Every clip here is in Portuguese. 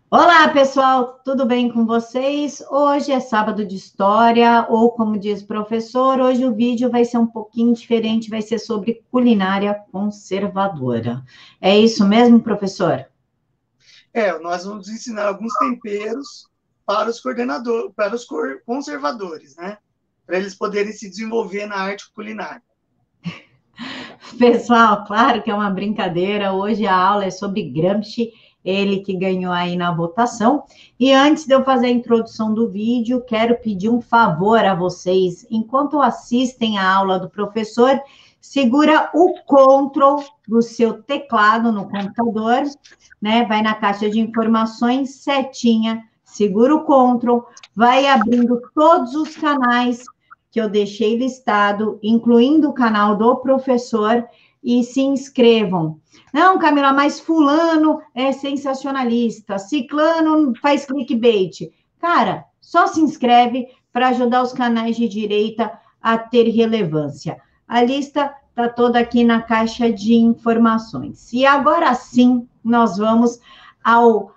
Olá, pessoal, tudo bem com vocês? Hoje é sábado de história, ou como diz o professor, hoje o vídeo vai ser um pouquinho diferente, vai ser sobre culinária conservadora. É isso mesmo, professor? Nós vamos ensinar alguns temperos para os coordenadores, para os conservadores, né? Para eles poderem se desenvolver na arte culinária. Pessoal, claro que é uma brincadeira. Hoje a aula é sobre Gramsci, ele que ganhou aí na votação. E antes de eu fazer a introdução do vídeo, quero pedir um favor a vocês. Enquanto assistem a aula do professor, segura o Ctrl do seu teclado no computador, né? Vai na caixa de informações, setinha, segura o Ctrl, vai abrindo todos os canais que eu deixei listado, incluindo o canal do professor, e se inscrevam. Não, Camila, mas fulano é sensacionalista, ciclano faz clickbait. Cara, só se inscreve para ajudar os canais de direita a ter relevância. A lista está toda aqui na caixa de informações. E agora sim, nós vamos ao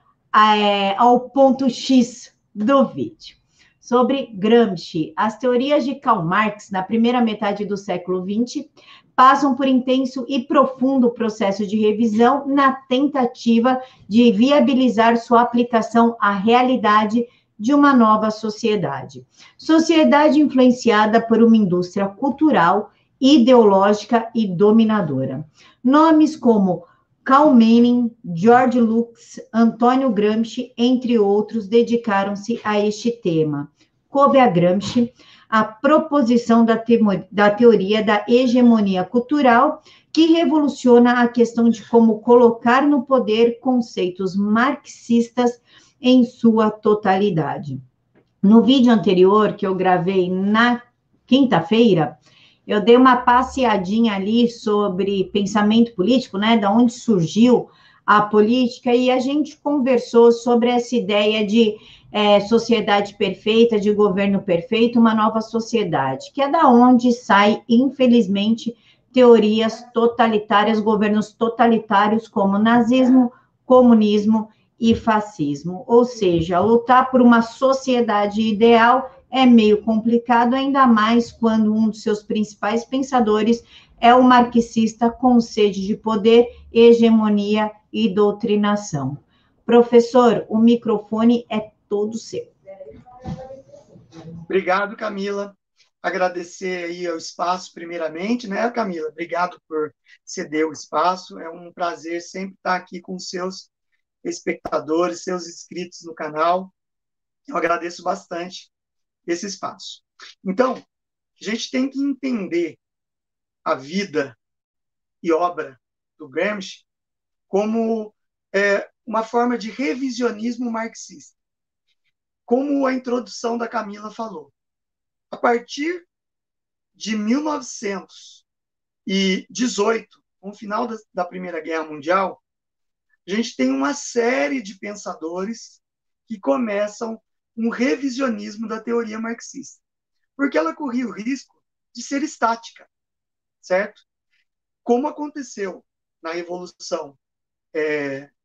ponto X do vídeo sobre Gramsci. As teorias de Karl Marx, na primeira metade do século XX, passam por intenso e profundo processo de revisão na tentativa de viabilizar sua aplicação à realidade de uma nova sociedade. Sociedade influenciada por uma indústria cultural, ideológica e dominadora. Nomes como Karl Manning, George Lucas, Antônio Gramsci, entre outros, dedicaram-se a este tema. Coube a Gramsci a proposição da teoria da hegemonia cultural, que revoluciona a questão de como colocar no poder conceitos marxistas em sua totalidade. No vídeo anterior, que eu gravei na quinta-feira, eu dei uma passeadinha ali sobre pensamento político, né? Da onde surgiu a política, e a gente conversou sobre essa ideia de sociedade perfeita, de governo perfeito, uma nova sociedade, que é da onde sai, infelizmente, teorias totalitárias, governos totalitários como nazismo, comunismo e fascismo. Ou seja, lutar por uma sociedade ideal é meio complicado, ainda mais quando um dos seus principais pensadores é o marxista com sede de poder, hegemonia e doutrinação. Professor, o microfone é todo seu. Obrigado, Camila. Agradecer aí o espaço, primeiramente, né, Camila? Obrigado por ceder o espaço. É um prazer sempre estar aqui com seus espectadores, seus inscritos no canal. Eu agradeço bastante esse espaço. Então, a gente tem que entender a vida e obra do Gramsci como uma forma de revisionismo marxista, como a introdução da Camila falou. A partir de 1918, com o final da Primeira Guerra Mundial, a gente tem uma série de pensadores que começam um revisionismo da teoria marxista, porque ela corria o risco de ser estática, certo? Como aconteceu na Revolução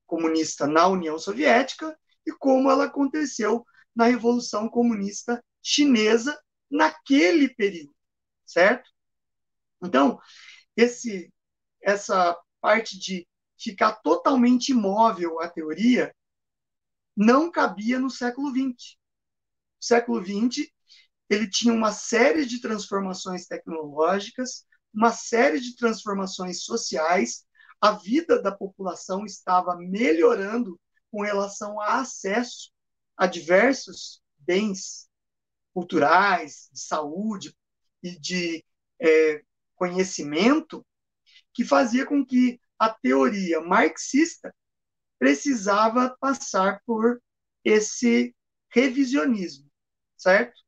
comunista na União Soviética e como ela aconteceu na Revolução Comunista Chinesa naquele período, certo? Então, essa parte de ficar totalmente imóvel a teoria não cabia no século XX. O século XX ele tinha uma série de transformações tecnológicas, uma série de transformações sociais, a vida da população estava melhorando com relação a acesso a diversos bens culturais, de saúde e de conhecimento, que fazia com que a teoria marxista precisava passar por esse revisionismo, certo?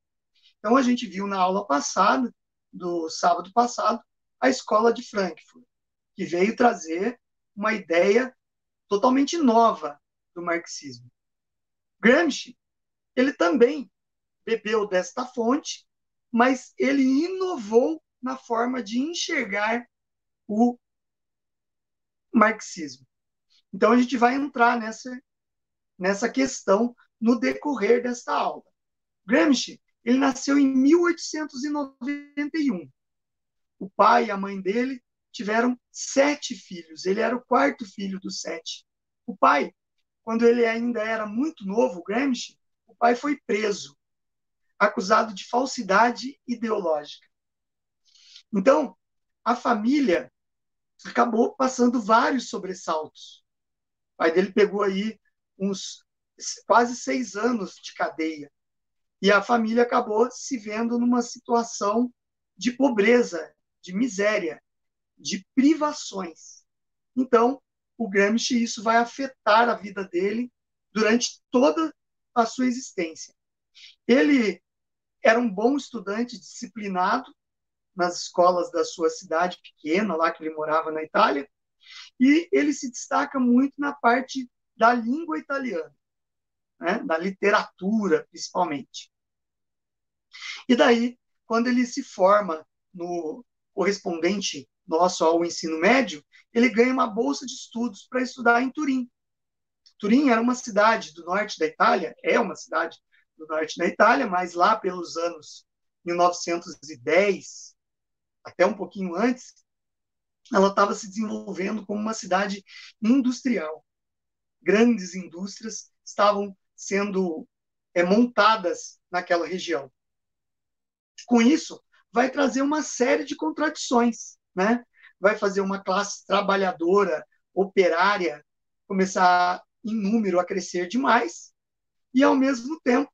Então, a gente viu na aula passada, do sábado passado, a escola de Frankfurt, que veio trazer uma ideia totalmente nova do marxismo. Gramsci, ele também bebeu desta fonte, mas ele inovou na forma de enxergar o marxismo. Então, a gente vai entrar nessa questão no decorrer desta aula. Gramsci, ele nasceu em 1891. O pai e a mãe dele tiveram 7 filhos. Ele era o 4º filho dos 7. O pai, quando ele ainda era muito novo, Gramsci, o pai foi preso, acusado de falsidade ideológica. Então, a família acabou passando vários sobressaltos. O pai dele pegou aí uns quase 6 anos de cadeia. E a família acabou se vendo numa situação de pobreza, de miséria, de privações. Então, o Gramsci, isso vai afetar a vida dele durante toda a sua existência. Ele era um bom estudante, disciplinado, nas escolas da sua cidade pequena, lá que ele morava na Itália, e ele se destaca muito na parte da língua italiana, né? Da literatura, principalmente. E daí, quando ele se forma no correspondente nosso ao ensino médio, ele ganha uma bolsa de estudos para estudar em Turim. Turim era uma cidade do norte da Itália, é uma cidade do norte da Itália, mas lá pelos anos 1910, até um pouquinho antes, ela estava se desenvolvendo como uma cidade industrial. Grandes indústrias estavam sendo montadas naquela região. Com isso, vai trazer uma série de contradições, né? Vai fazer uma classe trabalhadora, operária, começar em número a crescer demais, e, ao mesmo tempo,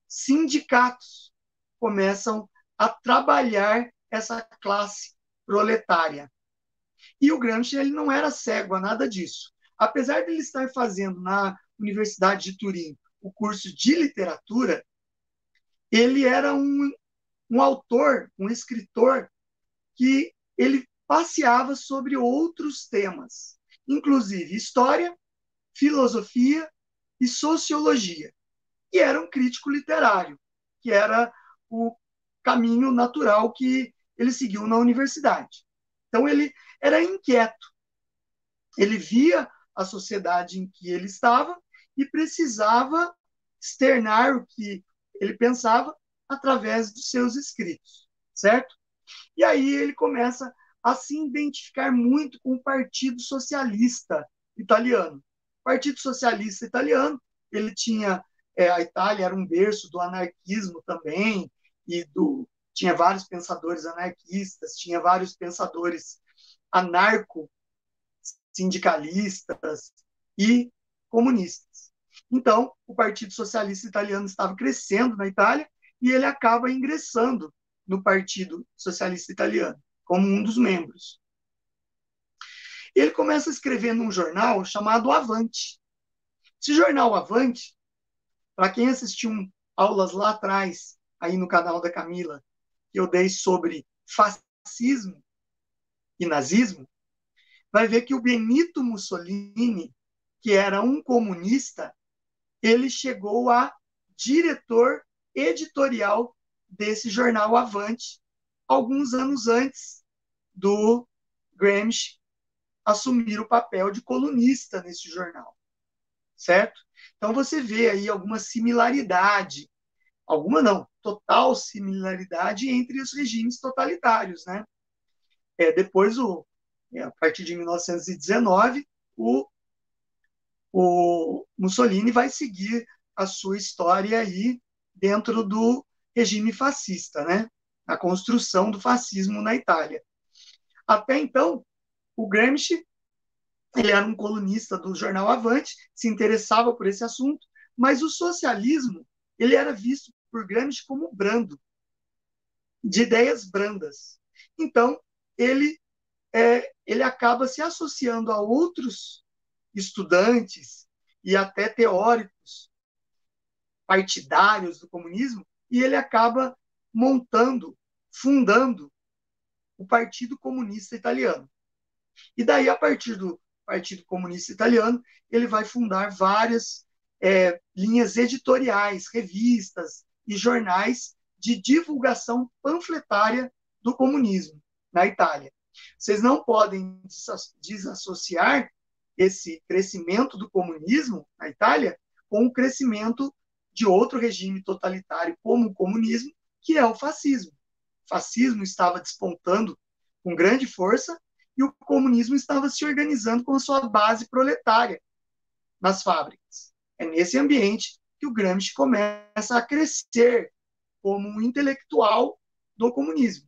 sindicatos começam a trabalhar essa classe proletária. E o Gramsci, ele não era cego a nada disso. Apesar de ele estar fazendo na Universidade de Turim o curso de literatura, ele era um autor, um escritor, que ele passeava sobre outros temas, inclusive história, filosofia e sociologia. E era um crítico literário, que era o caminho natural que ele seguiu na universidade. Então, ele era inquieto. Ele via a sociedade em que ele estava e precisava externar o que ele pensava através dos seus escritos, certo? E aí ele começa a se identificar muito com o Partido Socialista Italiano. O Partido Socialista Italiano, ele tinha, a Itália era um berço do anarquismo também, e tinha vários pensadores anarquistas, tinha vários pensadores anarco-sindicalistas e comunistas. Então, o Partido Socialista Italiano estava crescendo na Itália e ele acaba ingressando no Partido Socialista Italiano, como um dos membros. Ele começa a escrever num jornal chamado Avante. Esse jornal Avante, para quem assistiu aulas lá atrás, aí no canal da Camila, que eu dei sobre fascismo e nazismo, vai ver que o Benito Mussolini, que era um comunista, ele chegou a diretor editorial desse jornal Avante, alguns anos antes do Gramsci assumir o papel de colunista nesse jornal, certo? Então você vê aí alguma similaridade, alguma não, total similaridade entre os regimes totalitários, né? Depois, a partir de 1919, o Mussolini vai seguir a sua história aí dentro do regime fascista, né? A construção do fascismo na Itália. Até então, o Gramsci, ele era um colunista do jornal Avante, se interessava por esse assunto, mas o socialismo, ele era visto por Gramsci como brando, de ideias brandas. Então, ele acaba se associando a outros estudantes e até teóricos partidários do comunismo, e ele acaba fundando o Partido Comunista Italiano. E daí, a partir do Partido Comunista Italiano, ele vai fundar várias linhas editoriais, revistas e jornais de divulgação panfletária do comunismo na Itália. Vocês não podem desassociar esse crescimento do comunismo na Itália com o crescimento de outro regime totalitário como o comunismo, que é o fascismo. O fascismo estava despontando com grande força e o comunismo estava se organizando com a sua base proletária nas fábricas. É nesse ambiente que o Gramsci começa a crescer como um intelectual do comunismo.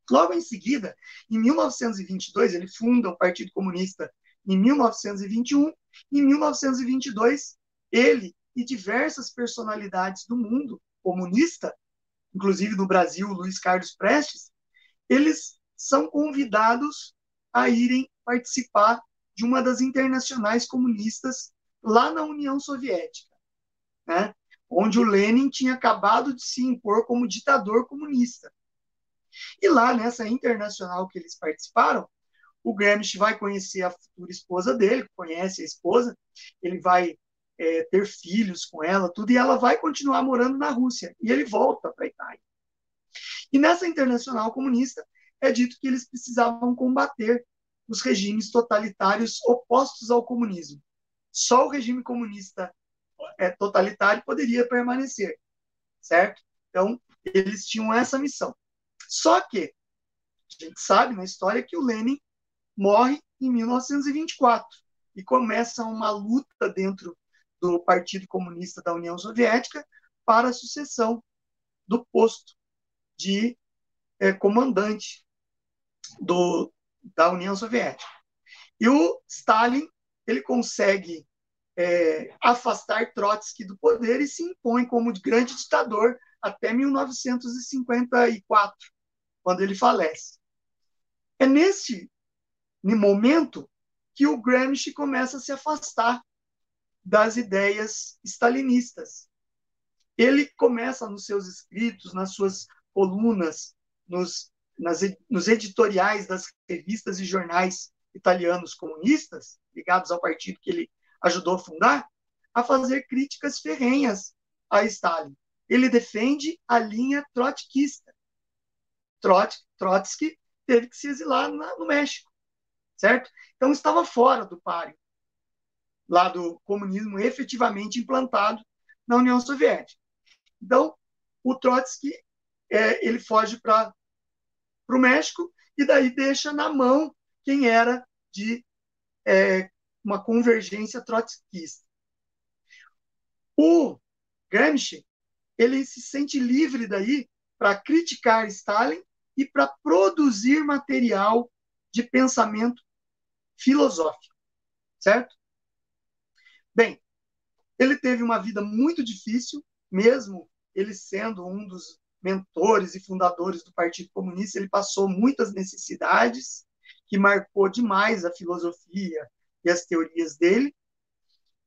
Logo em seguida, em 1922, ele funda o Partido Comunista em 1921. Em 1922, ele e diversas personalidades do mundo comunista, inclusive do Brasil, Luiz Carlos Prestes, eles são convidados a irem participar de uma das internacionais comunistas lá na União Soviética, né? Onde o Lenin tinha acabado de se impor como ditador comunista. E lá, nessa internacional que eles participaram, o Gramsci vai conhecer a futura esposa dele, conhece a esposa, ele vai ter filhos com ela, tudo, e ela vai continuar morando na Rússia, e ele volta para a Itália. E nessa internacional comunista, é dito que eles precisavam combater os regimes totalitários opostos ao comunismo. Só o regime comunista totalitário poderia permanecer, certo? Então, eles tinham essa missão. Só que a gente sabe na história que o Lenin morre em 1924 e começa uma luta dentro do Partido Comunista da União Soviética para a sucessão do posto de comandante da União Soviética. E o Stalin ele consegue afastar Trotsky do poder e se impõe como grande ditador até 1954, quando ele falece. É nesse momento que o Gramsci começa a se afastar das ideias stalinistas. Ele começa nos seus escritos, nas suas colunas, nos editoriais das revistas e jornais italianos comunistas, ligados ao partido que ele ajudou a fundar, a fazer críticas ferrenhas a Stalin. Ele defende a linha trotskista. Trotsky teve que se exilar no México, certo? Então estava fora do páreo lá do comunismo efetivamente implantado na União Soviética. Então, o Trotsky ele foge para o México e daí deixa na mão quem era de uma convergência trotskista. O Gramsci ele se sente livre daí para criticar Stalin e para produzir material de pensamento filosófico, certo? Bem, ele teve uma vida muito difícil, mesmo ele sendo um dos mentores e fundadores do Partido Comunista, ele passou muitas necessidades, que marcou demais a filosofia e as teorias dele.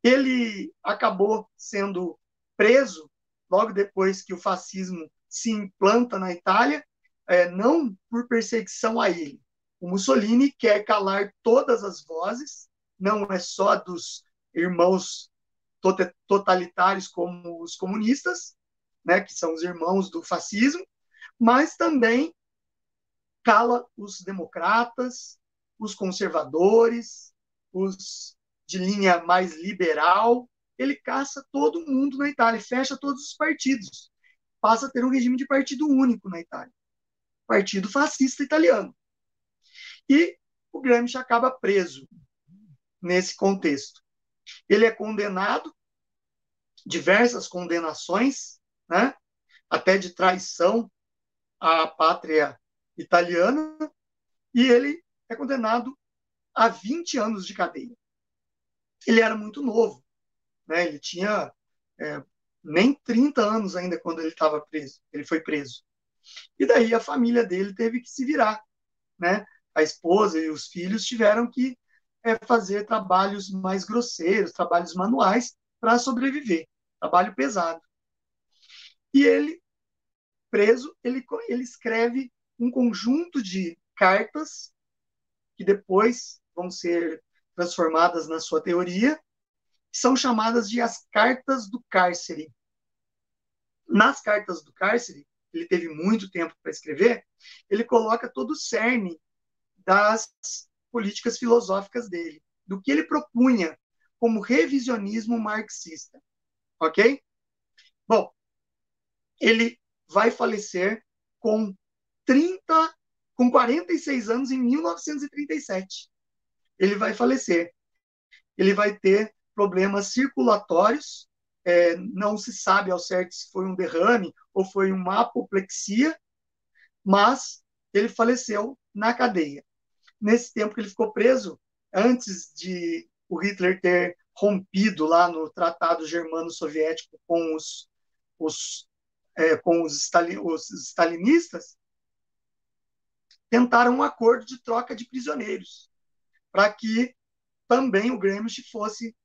Ele acabou sendo preso logo depois que o fascismo se implanta na Itália, não por perseguição a ele. O Mussolini quer calar todas as vozes, não é só dos irmãos totalitários como os comunistas, né, que são os irmãos do fascismo, mas também cala os democratas, os conservadores, os de linha mais liberal. Ele caça todo mundo na Itália, fecha todos os partidos. Passa a ter um regime de partido único na Itália. Partido fascista italiano. E o Gramsci acaba preso nesse contexto. Ele é condenado, diversas condenações, né? Até de traição à pátria italiana, e ele é condenado a 20 anos de cadeia. Ele era muito novo, né? Ele tinha nem 30 anos ainda quando ele estava preso. Ele foi preso. E daí a família dele teve que se virar, né? A esposa e os filhos tiveram que fazer trabalhos mais grosseiros, trabalhos manuais para sobreviver, trabalho pesado. E ele, preso, ele escreve um conjunto de cartas que depois vão ser transformadas na sua teoria, que são chamadas de as cartas do cárcere. Nas cartas do cárcere, ele teve muito tempo para escrever, ele coloca todo o cerne das políticas filosóficas dele, do que ele propunha como revisionismo marxista, ok? Bom, ele vai falecer com 46 anos em 1937. Ele vai falecer. Ele vai ter problemas circulatórios, não se sabe ao certo se foi um derrame ou foi uma apoplexia, mas ele faleceu na cadeia. Nesse tempo que ele ficou preso, antes de o Hitler ter rompido lá no Tratado Germano-Soviético os stalinistas, tentaram um acordo de troca de prisioneiros, para que também o Gramsci fosse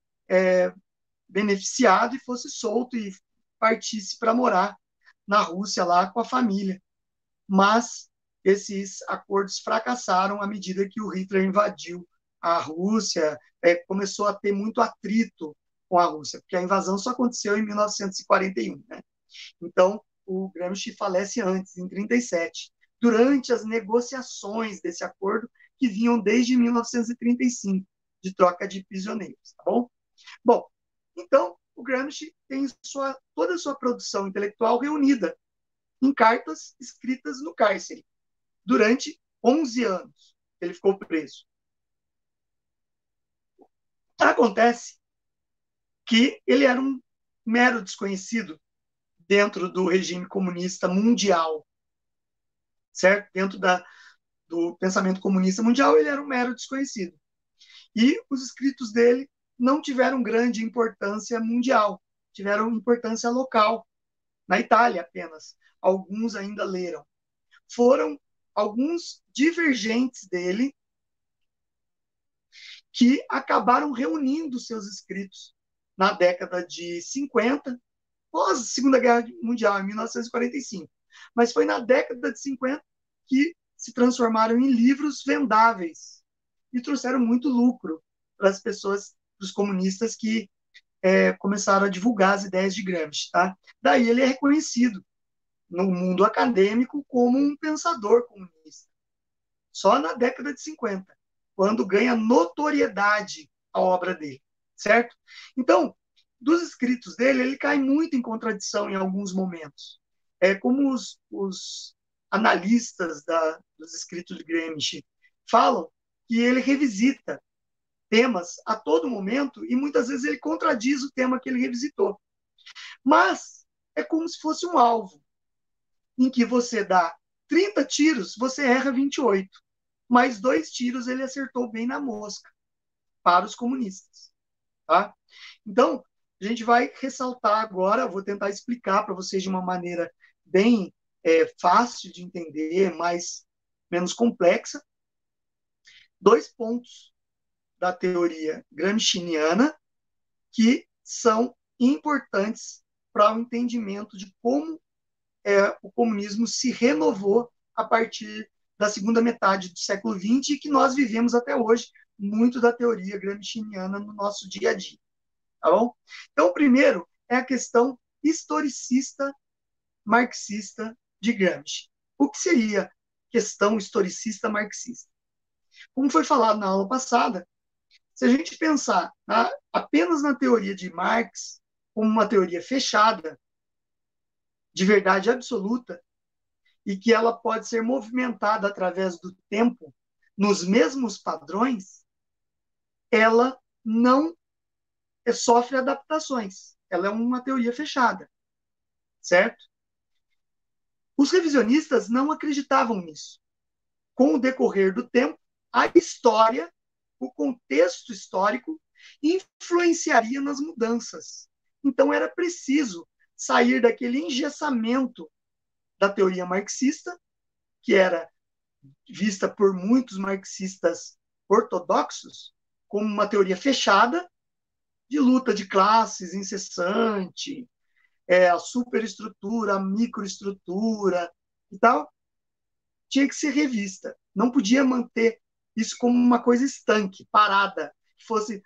beneficiado e fosse solto e partisse para morar na Rússia lá com a família. Mas esses acordos fracassaram à medida que o Hitler invadiu a Rússia, começou a ter muito atrito com a Rússia, porque a invasão só aconteceu em 1941, né? Então, o Gramsci falece antes, em 1937, durante as negociações desse acordo que vinham desde 1935, de troca de prisioneiros, tá bom? Bom, então, o Gramsci tem toda a sua produção intelectual reunida em cartas escritas no cárcere, durante 11 anos. Ele ficou preso. Acontece que ele era um mero desconhecido dentro do regime comunista mundial, certo? Dentro do pensamento comunista mundial, ele era um mero desconhecido. E os escritos dele não tiveram grande importância mundial, tiveram importância local, na Itália apenas. Alguns ainda leram. Foram alguns divergentes dele que acabaram reunindo seus escritos na década de 50, pós a Segunda Guerra Mundial, em 1945. Mas foi na década de 50 que se transformaram em livros vendáveis e trouxeram muito lucro para as pessoas, para os comunistas que começaram a divulgar as ideias de Gramsci. Tá? Daí ele é reconhecido no mundo acadêmico como um pensador comunista. Só na década de 50, quando ganha notoriedade a obra dele, certo? Então, dos escritos dele, ele cai muito em contradição em alguns momentos. É como os analistas dos escritos de Gramsci falam que ele revisita temas a todo momento e muitas vezes ele contradiz o tema que ele revisitou. Mas é como se fosse um alvo em que você dá 30 tiros, você erra 28. Mais 2 tiros ele acertou bem na mosca para os comunistas. Tá? Então, a gente vai ressaltar agora, vou tentar explicar para vocês de uma maneira bem fácil de entender, menos complexa, 2 pontos da teoria gramsciana que são importantes para o entendimento de como o comunismo se renovou a partir da segunda metade do século XX e que nós vivemos até hoje muito da teoria gramsciana no nosso dia a dia. Tá bom? Então, o primeiro é a questão historicista marxista de Gramsci. O que seria questão historicista marxista? Como foi falado na aula passada, se a gente pensar apenas na teoria de Marx como uma teoria fechada, de verdade absoluta, e que ela pode ser movimentada através do tempo nos mesmos padrões, ela não sofre adaptações. Ela é uma teoria fechada, certo? Os revisionistas não acreditavam nisso. Com o decorrer do tempo, a história, o contexto histórico, influenciaria nas mudanças. Então, era preciso sair daquele engessamento da teoria marxista, que era vista por muitos marxistas ortodoxos como uma teoria fechada, de luta de classes incessante, a superestrutura, a microestrutura e tal, tinha que ser revista. Não podia manter isso como uma coisa estanque, parada, que fosse,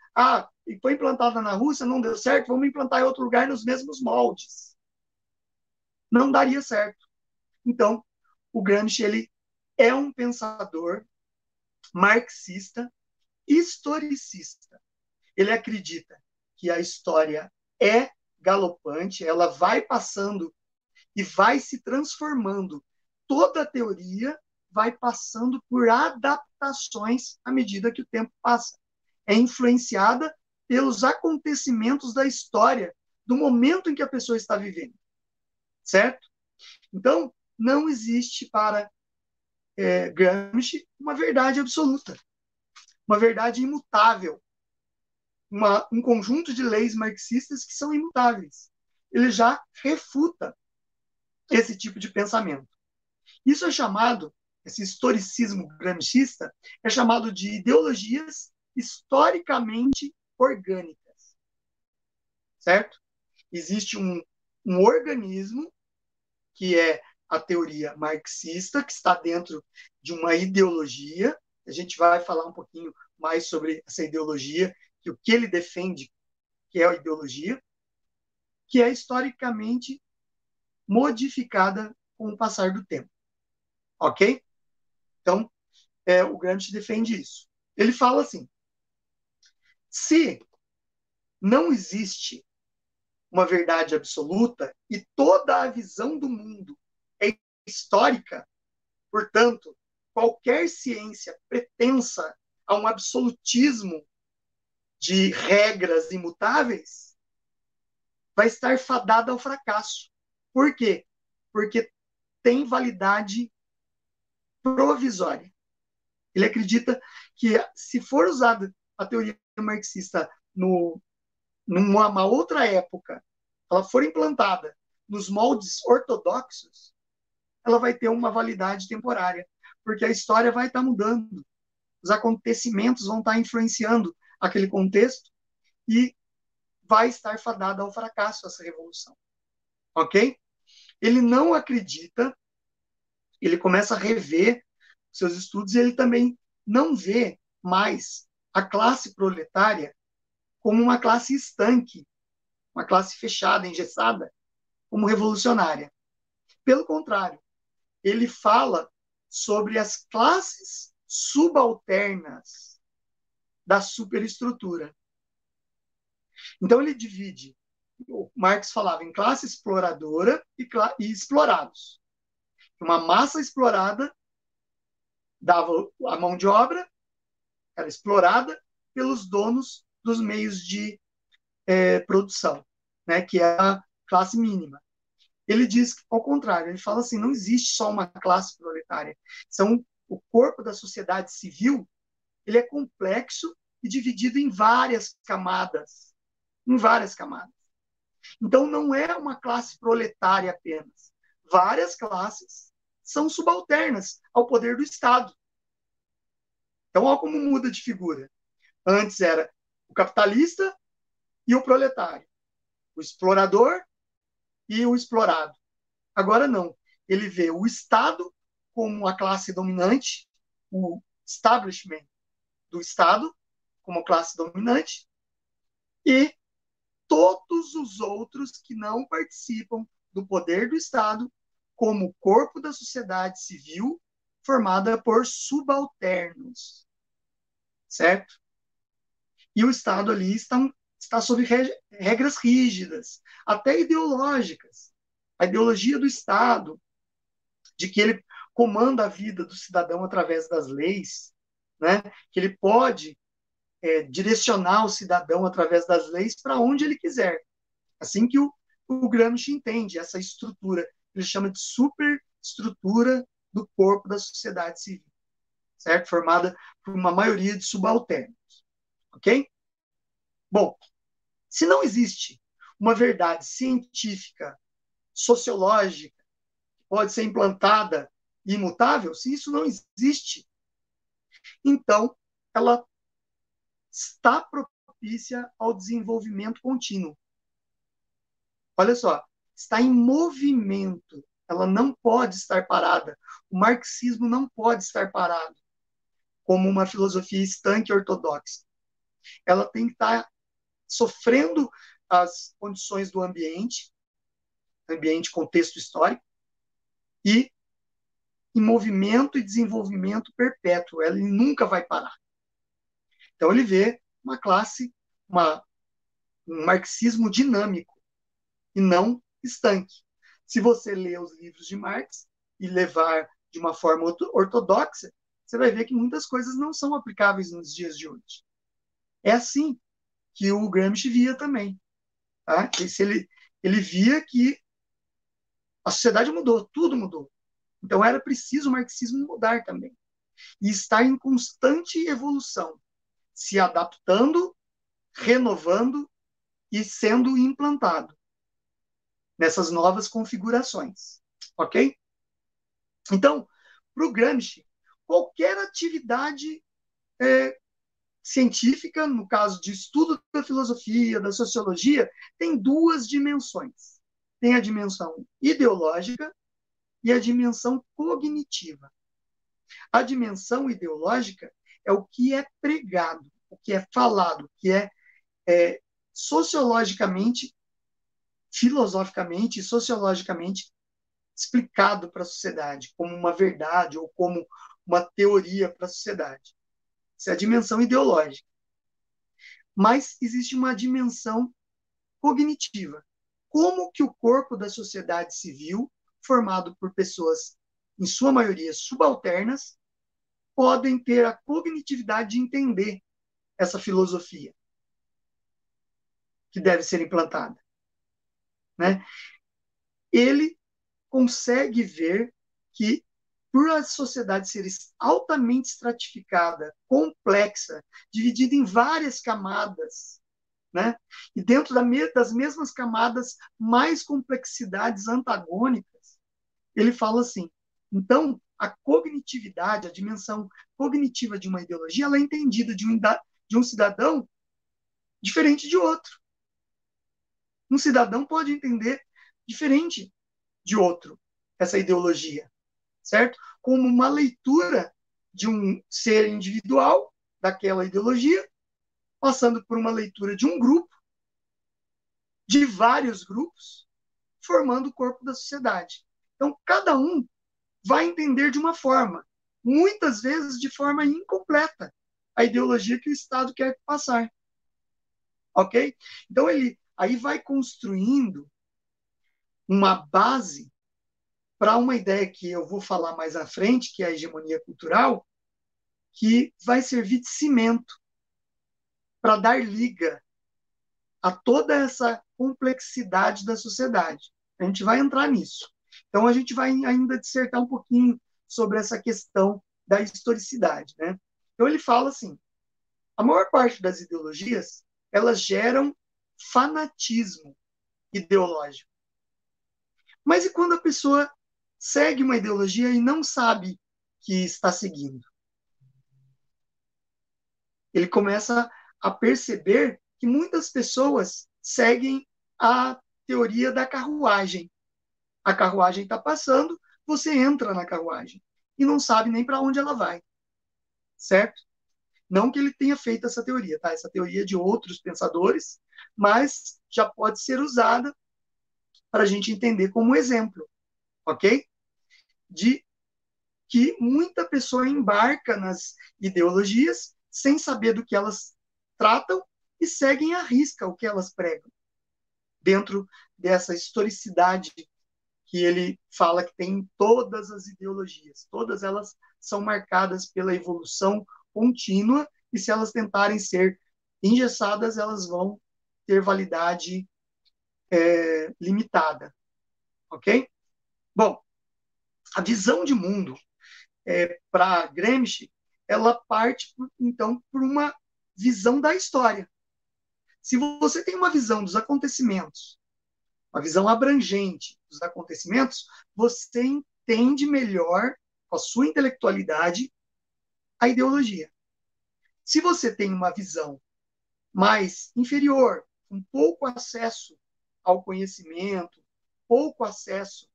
foi implantada na Rússia, não deu certo, vamos implantar em outro lugar nos mesmos moldes. Não daria certo. Então, o Gramsci, ele é um pensador marxista historicista. Ele acredita que a história é galopante, ela vai passando e vai se transformando. Toda a teoria vai passando por adaptações à medida que o tempo passa. É influenciada pelos acontecimentos da história, do momento em que a pessoa está vivendo. Certo? Então, não existe para Gramsci uma verdade absoluta, uma verdade imutável, um conjunto de leis marxistas que são imutáveis. Ele já refuta esse tipo de pensamento. Isso é chamado, esse historicismo gramscista, é chamado de ideologias historicamente orgânicas. Certo? Existe um organismo, que é a teoria marxista, que está dentro de uma ideologia. A gente vai falar um pouquinho mais sobre essa ideologia, que o que ele defende, que é a ideologia, que é historicamente modificada com o passar do tempo. Ok? Então, o Gramsci defende isso. Ele fala assim: se não existe uma verdade absoluta e toda a visão do mundo é histórica, portanto, qualquer ciência pretensa a um absolutismo de regras imutáveis vai estar fadada ao fracasso. Por quê? Porque tem validade provisória. Ele acredita que, se for usada a teoria marxista numa outra época, ela for implantada nos moldes ortodoxos, ela vai ter uma validade temporária, porque a história vai estar mudando, os acontecimentos vão estar influenciando aquele contexto e vai estar fadada ao fracasso essa revolução. Ok? Ele não acredita, ele começa a rever seus estudos e ele também não vê mais a classe proletária como uma classe estanque, uma classe fechada, engessada, como revolucionária. Pelo contrário, ele fala sobre as classes subalternas da superestrutura. Então ele divide, o Marx falava em classe exploradora e explorados. Uma massa explorada dava a mão de obra, era explorada pelos donos dos meios de produção, né, que é a classe mínima. Ele diz, ao contrário, ele fala assim, não existe só uma classe proletária. O corpo da sociedade civil, ele é complexo e dividido em várias camadas. Em várias camadas. Então, não é uma classe proletária apenas. Várias classes são subalternas ao poder do Estado. Então, olha como muda de figura. Antes era o capitalista e o proletário. O explorador e o explorado. Agora não. Ele vê o Estado como a classe dominante, o establishment do Estado como classe dominante, e todos os outros que não participam do poder do Estado como corpo da sociedade civil formada por subalternos. Certo? E o Estado ali está sob regras rígidas, até ideológicas. A ideologia do Estado, de que ele comanda a vida do cidadão através das leis, né? Que ele pode direcionar o cidadão através das leis para onde ele quiser. Assim que o Gramsci entende essa estrutura, ele chama de superestrutura do corpo da sociedade civil, certo? Formada por uma maioria de subalternos, ok? Bom, se não existe uma verdade científica, sociológica, que pode ser implantada e imutável, se isso não existe, então ela está propícia ao desenvolvimento contínuo. Olha só, está em movimento, ela não pode estar parada. O marxismo não pode estar parado como uma filosofia estanque ortodoxa. Ela tem que estar sofrendo as condições do ambiente, contexto histórico, e em movimento e desenvolvimento perpétuo. Ela nunca vai parar. Então ele vê uma classe uma, um marxismo dinâmico e não estanque. Se você ler os livros de Marx e levar de uma forma ortodoxa, você vai ver que muitas coisas não são aplicáveis nos dias de hoje. É assim que o Gramsci via também. Tá? Ele via que a sociedade mudou, tudo mudou. Então era preciso o marxismo mudar também. E estar em constante evolução, se adaptando, renovando e sendo implantado nessas novas configurações. Ok? Então, para o Gramsci, qualquer atividade científica, no caso de estudo da filosofia, da sociologia, tem duas dimensões. Tem a dimensão ideológica e a dimensão cognitiva. A dimensão ideológica é o que é pregado, o que é falado, o que é sociologicamente, filosoficamente e sociologicamente explicado para a sociedade, como uma verdade ou como uma teoria para a sociedade. Essa é a dimensão ideológica. Mas existe uma dimensão cognitiva. Como que o corpo da sociedade civil, formado por pessoas, em sua maioria, subalternas, podem ter a cognitividade de entender essa filosofia que deve ser implantada, né? Ele consegue ver que, por a sociedade ser altamente estratificada, complexa, dividida em várias camadas, né? E dentro das mesmas camadas, mais complexidades antagônicas, ele fala assim, então, a cognitividade, a dimensão cognitiva de uma ideologia, ela é entendida de um cidadão diferente de outro. Um cidadão pode entender diferente de outro essa ideologia, certo? Como uma leitura de um ser individual daquela ideologia, passando por uma leitura de um grupo, de vários grupos, formando o corpo da sociedade. Então, cada um vai entender de uma forma, muitas vezes de forma incompleta, a ideologia que o Estado quer passar. Ok? Então, ele aí vai construindo uma base para uma ideia que eu vou falar mais à frente, que é a hegemonia cultural, que vai servir de cimento para dar liga a toda essa complexidade da sociedade. A gente vai entrar nisso. Então, a gente vai ainda dissertar um pouquinho sobre essa questão da historicidade, né? Então, ele fala assim, a maior parte das ideologias, elas geram fanatismo ideológico. Mas e quando a pessoa segue uma ideologia e não sabe que está seguindo? Ele começa a perceber que muitas pessoas seguem a teoria da carruagem. A carruagem está passando, você entra na carruagem e não sabe nem para onde ela vai, certo? Não que ele tenha feito essa teoria, tá? Essa teoria é de outros pensadores, mas já pode ser usada para a gente entender como exemplo, ok? De que muita pessoa embarca nas ideologias sem saber do que elas tratam e seguem à risca o que elas pregam, dentro dessa historicidade que ele fala que tem em todas as ideologias. Todas elas são marcadas pela evolução contínua e se elas tentarem ser engessadas, elas vão ter validade limitada, ok? Bom, a visão de mundo para Gramsci, ela parte, então, por uma visão da história. Se você tem uma visão dos acontecimentos, uma visão abrangente dos acontecimentos, você entende melhor, com a sua intelectualidade, a ideologia. Se você tem uma visão mais inferior, com pouco acesso ao conhecimento, pouco acesso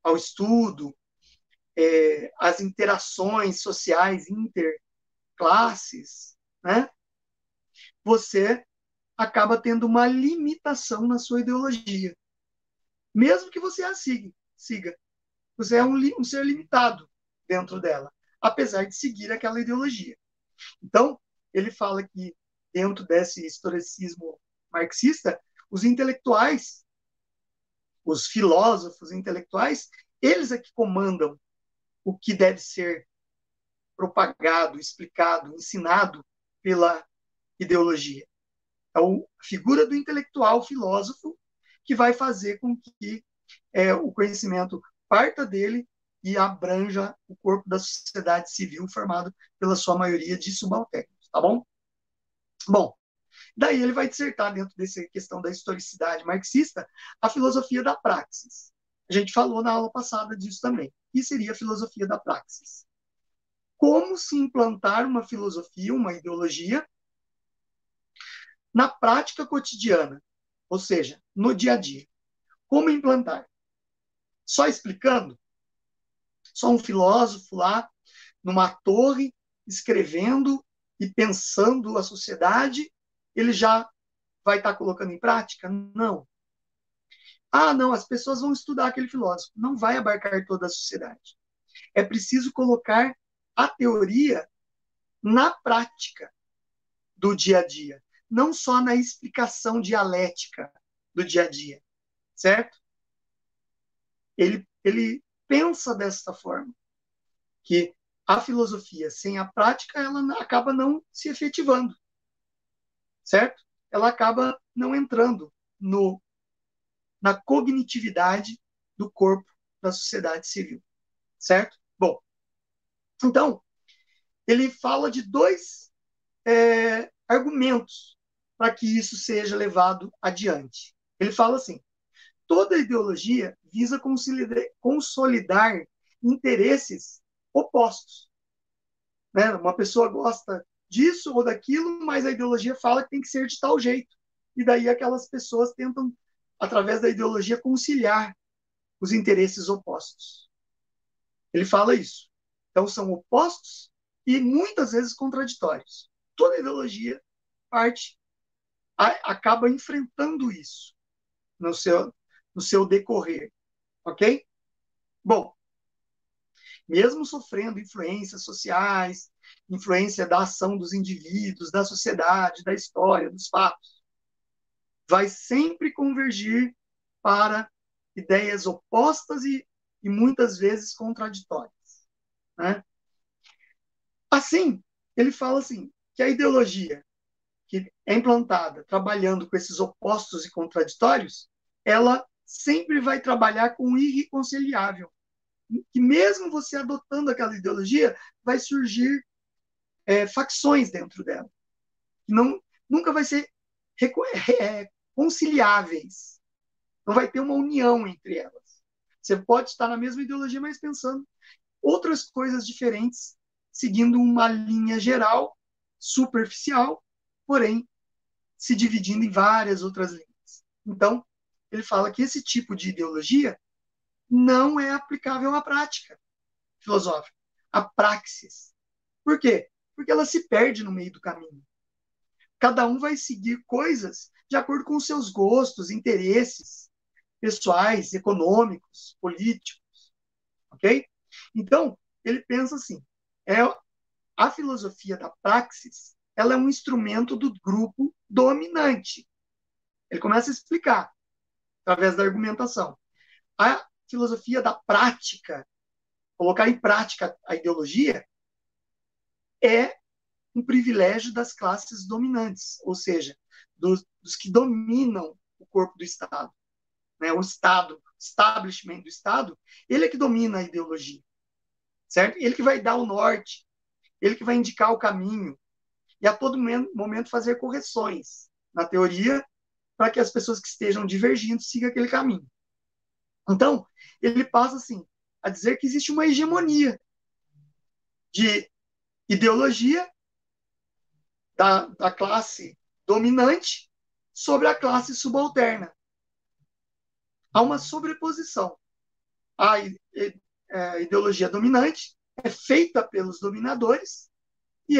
ao estudo, às interações sociais interclasses, né? Você acaba tendo uma limitação na sua ideologia. Mesmo que você a siga. Você é um ser limitado dentro dela, apesar de seguir aquela ideologia. Então, ele fala que dentro desse historicismo marxista, os intelectuais, os filósofos intelectuais, eles é que comandam o que deve ser propagado, explicado, ensinado pela ideologia. É a figura do intelectual filósofo que vai fazer com que o conhecimento parta dele e abranja o corpo da sociedade civil formado pela sua maioria de subalternos, tá bom? Bom, daí ele vai dissertar dentro dessa questão da historicidade marxista a filosofia da praxis. A gente falou na aula passada disso também. O que seria a filosofia da praxis? Como se implantar uma filosofia, uma ideologia, na prática cotidiana, ou seja, no dia a dia. Como implantar? Só explicando? Só um filósofo lá, numa torre, escrevendo e pensando a sociedade, ele já vai estar colocando em prática? Não. Ah, não, as pessoas vão estudar aquele filósofo. Não vai abarcar toda a sociedade. É preciso colocar a teoria na prática do dia a dia, não só na explicação dialética do dia a dia, certo? Ele pensa desta forma, que a filosofia sem a prática, ela acaba não se efetivando, certo? Ela acaba não entrando na cognitividade do corpo da sociedade civil, certo? Bom, então, ele fala de dois argumentos para que isso seja levado adiante. Ele fala assim: toda ideologia visa consolidar interesses opostos. Né? Uma pessoa gosta disso ou daquilo, mas a ideologia fala que tem que ser de tal jeito. E daí aquelas pessoas tentam, através da ideologia, conciliar os interesses opostos. Ele fala isso. Então, são opostos e muitas vezes contraditórios. Toda ideologia acaba enfrentando isso no seu decorrer, ok? Bom, mesmo sofrendo influências sociais, influência da ação dos indivíduos, da sociedade, da história, dos fatos, vai sempre convergir para ideias opostas e muitas vezes contraditórias. Né? Assim, ele fala assim, que a ideologia que é implantada trabalhando com esses opostos e contraditórios, ela sempre vai trabalhar com o irreconciliável. Que mesmo você adotando aquela ideologia, vai surgir facções dentro dela. Que nunca vai ser conciliáveis. Não vai ter uma união entre elas. Você pode estar na mesma ideologia, mas pensando outras coisas diferentes, seguindo uma linha geral, superficial, porém se dividindo em várias outras linhas. Então, ele fala que esse tipo de ideologia não é aplicável à prática filosófica, à praxis. Por quê? Porque ela se perde no meio do caminho. Cada um vai seguir coisas de acordo com os seus gostos, interesses pessoais, econômicos, políticos, ok? Então, ele pensa assim, a filosofia da praxis, ela é um instrumento do grupo dominante. Ele começa a explicar, através da argumentação. A filosofia da prática, colocar em prática a ideologia, é um privilégio das classes dominantes, ou seja, dos que dominam o corpo do Estado. Né? O Estado, o establishment do Estado, ele é que domina a ideologia, certo? Ele que vai dar o norte, ele que vai indicar o caminho, e a todo momento fazer correções na teoria para que as pessoas que estejam divergindo sigam aquele caminho. Então, ele passa assim a dizer que existe uma hegemonia de ideologia da classe dominante sobre a classe subalterna. Há uma sobreposição. A ideologia dominante é feita pelos dominadores e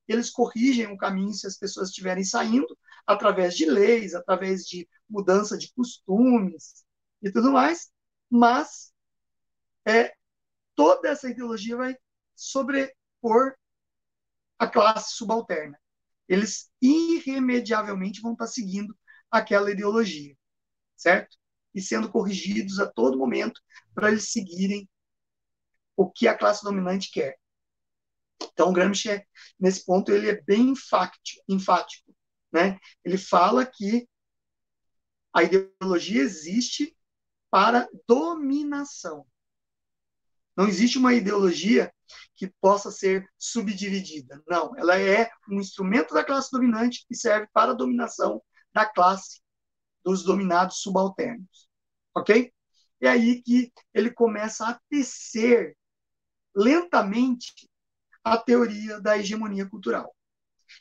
eles corrigem o caminho se as pessoas estiverem saindo através de leis, através de mudança de costumes e tudo mais, mas toda essa ideologia vai sobrepor a classe subalterna. eles irremediavelmente vão estar seguindo aquela ideologia, certo? E sendo corrigidos a todo momento para eles seguirem o que a classe dominante quer. Então, Gramsci, nesse ponto, ele é bem enfático, né? Ele fala que a ideologia existe para dominação. Não existe uma ideologia que possa ser subdividida. Não, ela é um instrumento da classe dominante que serve para a dominação da classe dos dominados subalternos. Ok? É aí que ele começa a tecer lentamente a teoria da hegemonia cultural.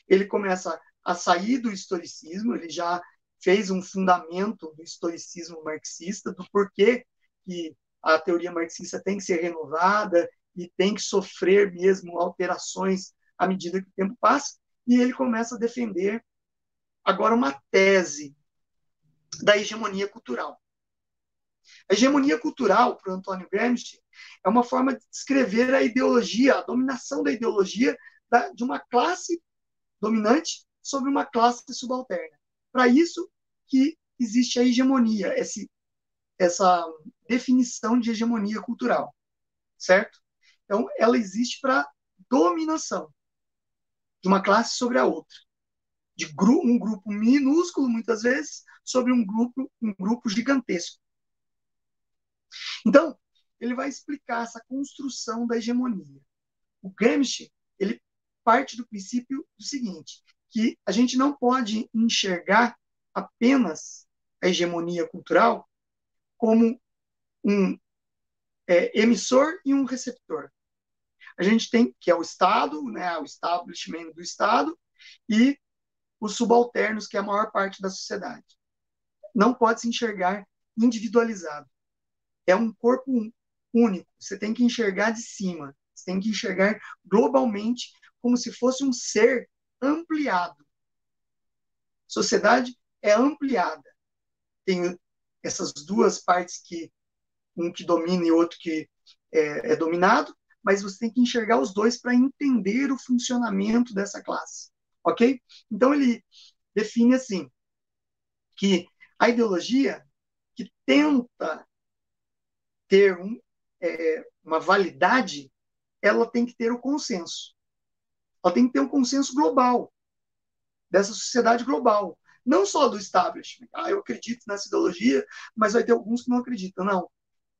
Ele começa a sair do historicismo, ele já fez um fundamento do historicismo marxista, do porquê que a teoria marxista tem que ser renovada e tem que sofrer mesmo alterações à medida que o tempo passa, e ele começa a defender agora uma tese da hegemonia cultural. A hegemonia cultural, para o Antônio Gramsci, é uma forma de descrever a ideologia, a dominação da ideologia de uma classe dominante sobre uma classe subalterna. Para isso que existe a hegemonia, essa definição de hegemonia cultural, certo? Então, ela existe para dominação de uma classe sobre a outra, de um grupo minúsculo, muitas vezes, sobre um grupo gigantesco. Então, ele vai explicar essa construção da hegemonia. O Gramsci, ele parte do princípio do seguinte, que a gente não pode enxergar apenas a hegemonia cultural como um emissor e um receptor. A gente tem, que é o Estado, né, o establishment do Estado, e os subalternos, que é a maior parte da sociedade. Não pode se enxergar individualizado. É um corpo único. Você tem que enxergar de cima. Você tem que enxergar globalmente como se fosse um ser ampliado. Sociedade é ampliada. Tem essas duas partes, um que domina e outro que é dominado, mas você tem que enxergar os dois para entender o funcionamento dessa classe. Ok? Então, ele define assim, que a ideologia que tenta ter uma validade, ela tem que ter o consenso. Ela tem que ter um consenso global, dessa sociedade global. Não só do establishment. Eu acredito nessa ideologia, mas vai ter alguns que não acreditam. Não.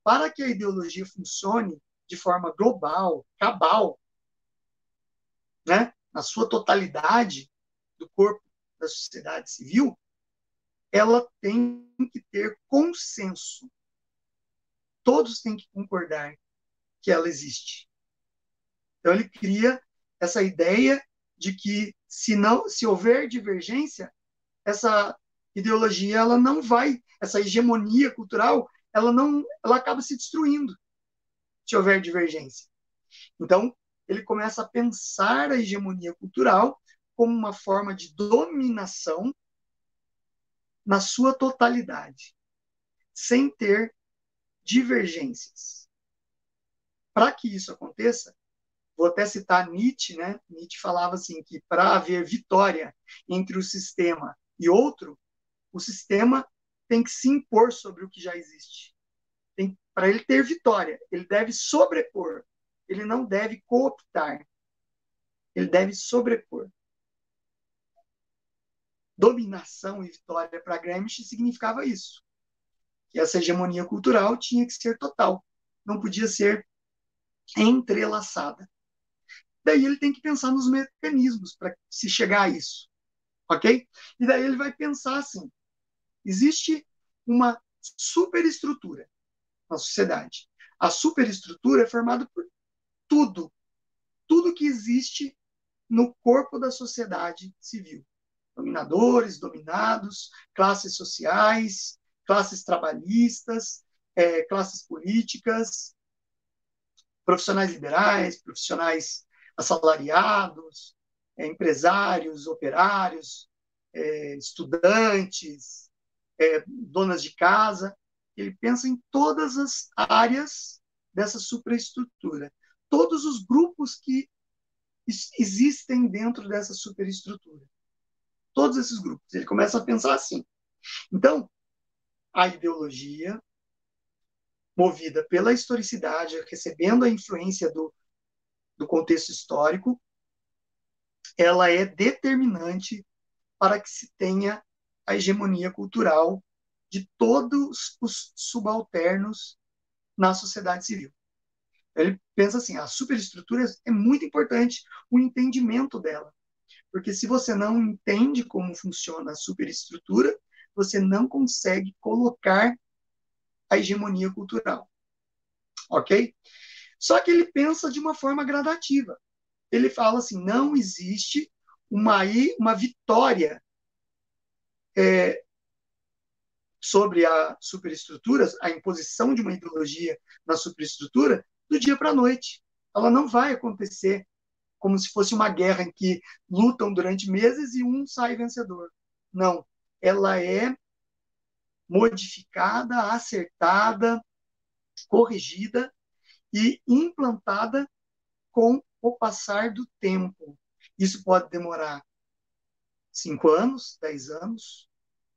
Para que a ideologia funcione de forma global, cabal, né, na sua totalidade do corpo da sociedade civil, ela tem que ter consenso. Todos têm que concordar que ela existe. Então ele cria essa ideia de que se houver divergência, essa ideologia ela não vai, essa hegemonia cultural, ela acaba se destruindo se houver divergência. Então, ele começa a pensar a hegemonia cultural como uma forma de dominação na sua totalidade, sem ter divergências. Para que isso aconteça, vou até citar Nietzsche, né? Nietzsche falava assim que para haver vitória entre o sistema e outro, o sistema tem que se impor sobre o que já existe. Para ele ter vitória, ele deve sobrepor. Ele não deve cooptar. Ele deve sobrepor. Dominação e vitória para Gramsci significava isso. Que essa hegemonia cultural tinha que ser total. Não podia ser entrelaçada. Daí ele tem que pensar nos mecanismos para se chegar a isso. Ok? E daí ele vai pensar assim, existe uma superestrutura na sociedade. A superestrutura é formada por tudo que existe no corpo da sociedade civil. Dominadores, dominados, classes sociais, classes trabalhistas, classes políticas, profissionais liberais, profissionais assalariados, empresários, operários, estudantes, donas de casa. Ele pensa em todas as áreas dessa superestrutura, todos os grupos que existem dentro dessa superestrutura. todos esses grupos. Ele começa a pensar assim. Então, a ideologia, movida pela historicidade, recebendo a influência do contexto histórico, ela é determinante para que se tenha a hegemonia cultural de todos os subalternos na sociedade civil. Ele pensa assim, a superestrutura é muito importante o entendimento dela, porque se você não entende como funciona a superestrutura, você não consegue colocar a hegemonia cultural, ok? Só que ele pensa de uma forma gradativa. Ele fala assim, não existe uma vitória sobre a superestrutura, a imposição de uma ideologia na superestrutura, do dia para a noite. Ela não vai acontecer como se fosse uma guerra em que lutam durante meses e um sai vencedor. Não. Ela é modificada, acertada, corrigida e implantada com o passar do tempo. Isso pode demorar 5 anos, 10 anos,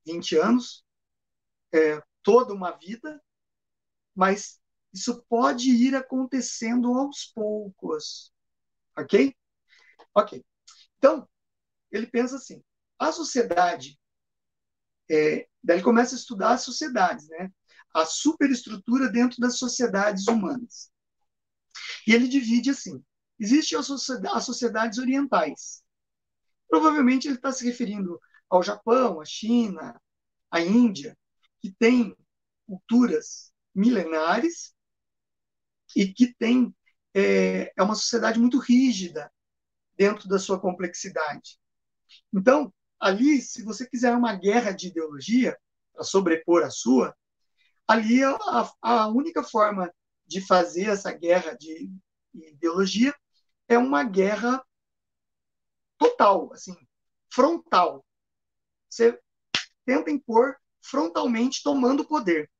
20 anos, toda uma vida, mas isso pode ir acontecendo aos poucos, ok? Ok. Então, ele pensa assim, a sociedade, daí ele começa a estudar as sociedades, né? A superestrutura dentro das sociedades humanas. E ele divide assim, existem as sociedades orientais. Provavelmente ele está se referindo ao Japão, à China, à Índia, que tem culturas milenares e que tem uma sociedade muito rígida dentro da sua complexidade. Então, ali, se você quiser uma guerra de ideologia para sobrepor a sua, ali a única forma de fazer essa guerra de ideologia é uma guerra total, assim, frontal. Você tenta impor frontalmente tomando o poder.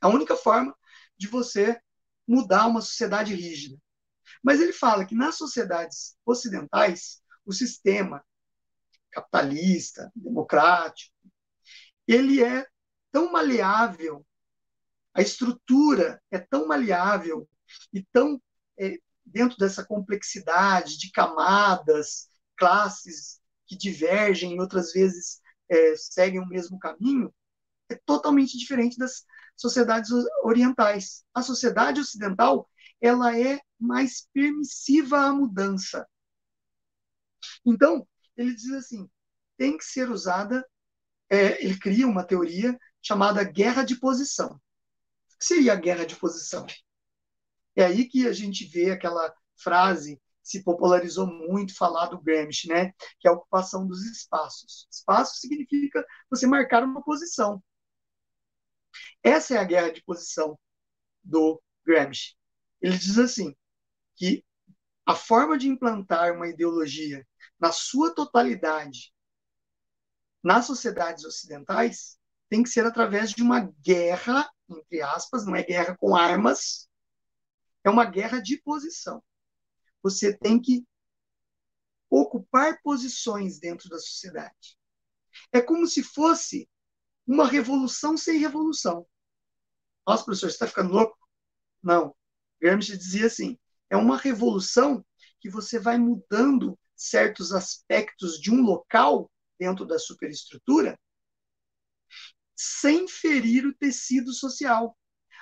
A única forma de você mudar uma sociedade rígida. Mas ele fala que nas sociedades ocidentais, o sistema capitalista, democrático, ele é tão maleável, a estrutura é tão maleável e tão dentro dessa complexidade de camadas, classes que divergem e outras vezes seguem o mesmo caminho, é totalmente diferente das sociedades orientais. A sociedade ocidental, ela é mais permissiva à mudança. Então, ele diz assim, tem que ser usada, ele cria uma teoria chamada guerra de posição. O que seria a guerra de posição? É aí que a gente vê aquela frase se popularizou muito falar do Gramsci, né? Que é a ocupação dos espaços. Espaço significa você marcar uma posição. Essa é a guerra de posição do Gramsci. Ele diz assim, que a forma de implantar uma ideologia na sua totalidade nas sociedades ocidentais tem que ser através de uma guerra, entre aspas, não é guerra com armas, é uma guerra de posição. Você tem que ocupar posições dentro da sociedade. É como se fosse uma revolução sem revolução. Nossa, professor, você está ficando louco? Não. Gramsci dizia assim, é uma revolução que você vai mudando certos aspectos de um local dentro da superestrutura sem ferir o tecido social.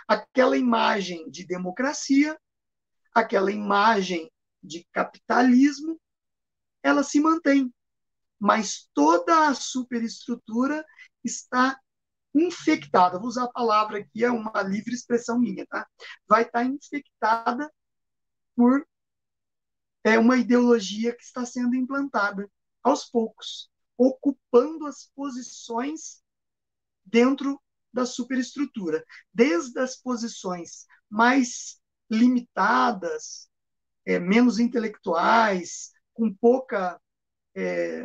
Aquela imagem de democracia, aquela imagem de capitalismo, ela se mantém, mas toda a superestrutura está infectada. Vou usar a palavra aqui, é uma livre expressão minha, tá? Vai estar infectada por uma ideologia que está sendo implantada aos poucos, ocupando as posições dentro da superestrutura, desde as posições mais limitadas, menos intelectuais, com pouca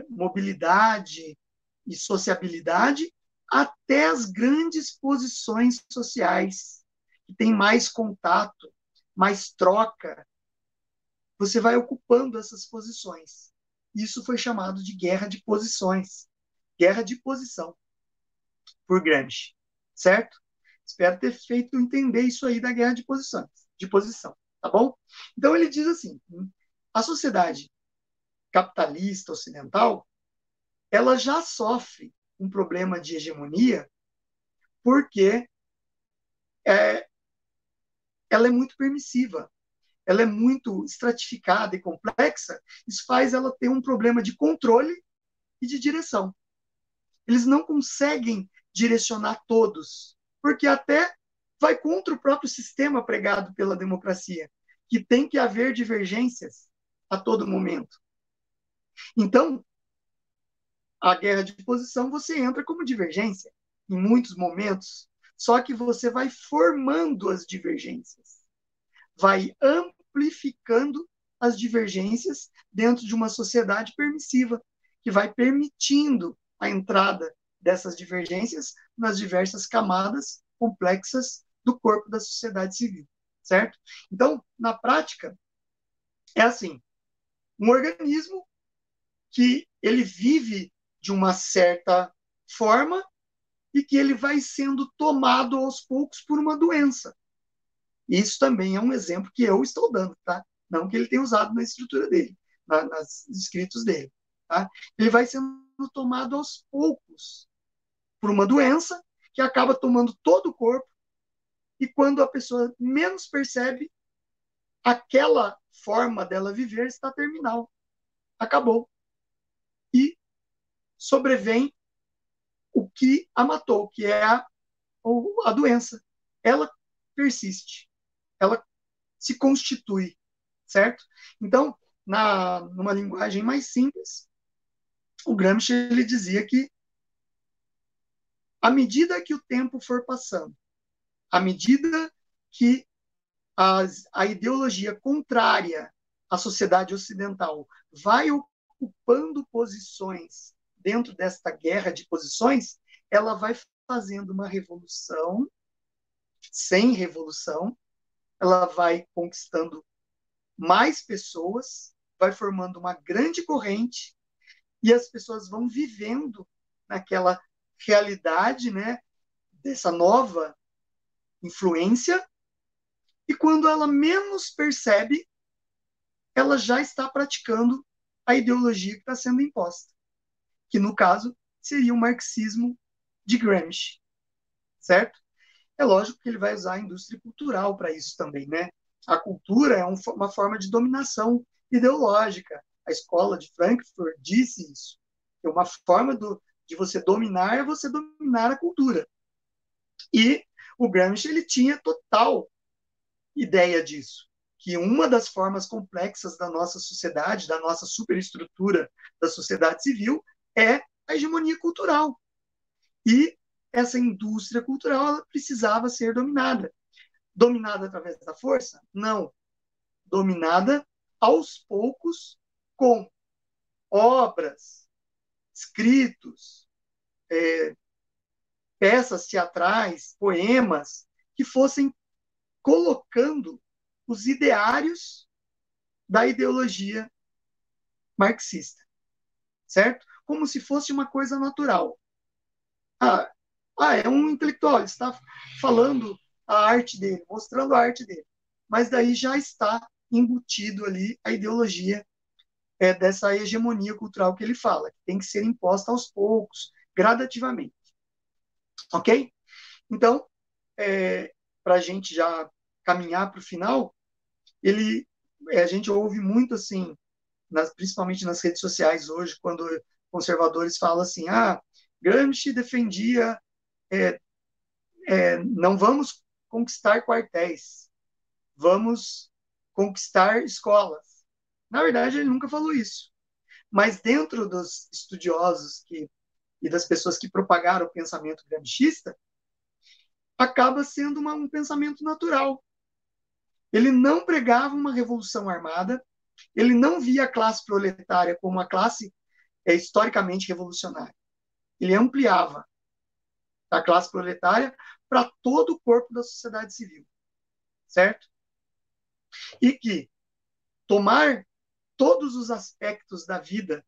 mobilidade e sociabilidade, até as grandes posições sociais, que têm mais contato, mais troca. Você vai ocupando essas posições. isso foi chamado de guerra de posições, guerra de posição, por Gramsci, certo? Espero ter feito entender isso aí da guerra de posições, de posição, tá bom? Então ele diz assim, a sociedade capitalista ocidental, ela já sofre um problema de hegemonia porque ela é muito permissiva, ela é muito estratificada e complexa, isso faz ela ter um problema de controle e de direção. Eles não conseguem direcionar todos, porque até vai contra o próprio sistema pregado pela democracia, que tem que haver divergências a todo momento. Então, a guerra de posição você entra como divergência em muitos momentos, só que você vai formando as divergências, vai amplificando as divergências dentro de uma sociedade permissiva, que vai permitindo a entrada dessas divergências nas diversas camadas complexas do corpo da sociedade civil, certo? Então, na prática, é assim, um organismo que ele vive de uma certa forma e que ele vai sendo tomado aos poucos por uma doença. Isso também é um exemplo que eu estou dando, tá? Não que ele tenha usado na estrutura dele, nas escritos dele, tá? Ele vai sendo tomado aos poucos por uma doença que acaba tomando todo o corpo e quando a pessoa menos percebe, aquela forma dela viver está terminal. Acabou. E sobrevém o que a matou, que é a doença. Ela persiste. Ela se constitui, certo? Então, numa linguagem mais simples, o Gramsci ele dizia que à medida que o tempo for passando, à medida que a ideologia contrária à sociedade ocidental vai ocupando posições dentro desta guerra de posições, ela vai fazendo uma revolução sem revolução, ela vai conquistando mais pessoas, vai formando uma grande corrente e as pessoas vão vivendo naquela realidade, né, dessa nova influência, e quando ela menos percebe, ela já está praticando a ideologia que está sendo imposta, que no caso seria o marxismo de Gramsci, certo? É lógico que ele vai usar a indústria cultural para isso também, né? A cultura é uma forma de dominação ideológica. A escola de Frankfurt disse isso. É uma forma de você dominar é você dominar a cultura. E o Gramsci ele tinha total ideia disso, que uma das formas complexas da nossa sociedade, da nossa superestrutura da sociedade civil, é a hegemonia cultural. E essa indústria cultural ela precisava ser dominada. Dominada através da força? Não. Dominada aos poucos com obras, escritos, peças teatrais, poemas, que fossem colocando os ideários da ideologia marxista, certo? Como se fosse uma coisa natural. Ah, é um intelectual, ele está falando a arte dele, mostrando a arte dele. Mas daí já está embutido ali a ideologia dessa hegemonia cultural que ele fala, que tem que ser imposta aos poucos, gradativamente. Ok? Então, para a gente já caminhar para o final, a gente ouve muito assim, principalmente nas redes sociais hoje, quando conservadores falam assim, Gramsci defendia não vamos conquistar quartéis, vamos conquistar escolas. Na verdade, ele nunca falou isso. Mas dentro dos estudiosos e das pessoas que propagaram o pensamento gramscista, acaba sendo um pensamento natural. Ele não pregava uma revolução armada, ele não via a classe proletária como uma classe historicamente revolucionária. Ele ampliava a classe proletária para todo o corpo da sociedade civil, certo? E que tomar todos os aspectos da vida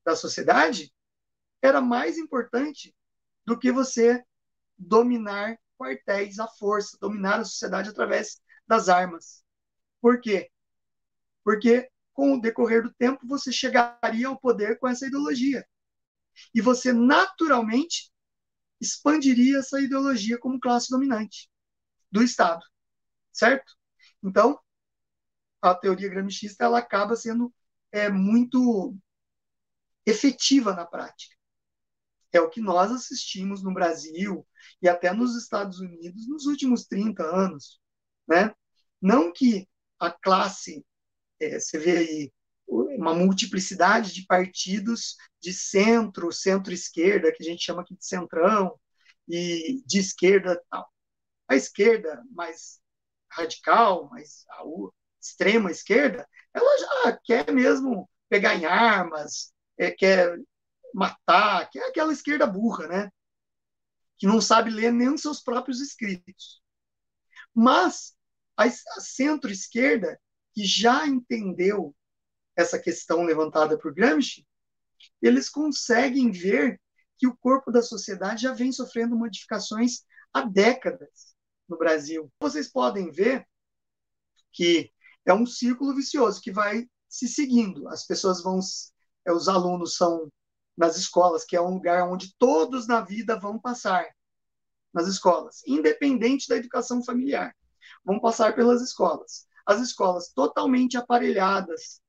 da sociedade era mais importante do que você dominar quartéis à força, dominar a sociedade através das armas. Por quê? Porque com o decorrer do tempo você chegaria ao poder com essa ideologia. E você naturalmente expandiria essa ideologia como classe dominante do Estado, certo? Então, a teoria gramsciista ela acaba sendo muito efetiva na prática. É o que nós assistimos no Brasil e até nos Estados Unidos nos últimos 30 anos. Né? Não que a classe, você vê aí uma multiplicidade de partidos de centro, centro-esquerda, que a gente chama aqui de centrão, e de esquerda tal. A esquerda mais radical, mais a extrema esquerda, ela já quer mesmo pegar em armas, quer matar, que é aquela esquerda burra, né? Que não sabe ler nem os seus próprios escritos. Mas a centro-esquerda, que já entendeu essa questão levantada por Gramsci, eles conseguem ver que o corpo da sociedade já vem sofrendo modificações há décadas no Brasil. Vocês podem ver que é um círculo vicioso que vai se seguindo. As pessoas vão, os alunos são nas escolas, que é um lugar onde todos na vida vão passar, nas escolas, independente da educação familiar, vão passar pelas escolas. As escolas totalmente aparelhadas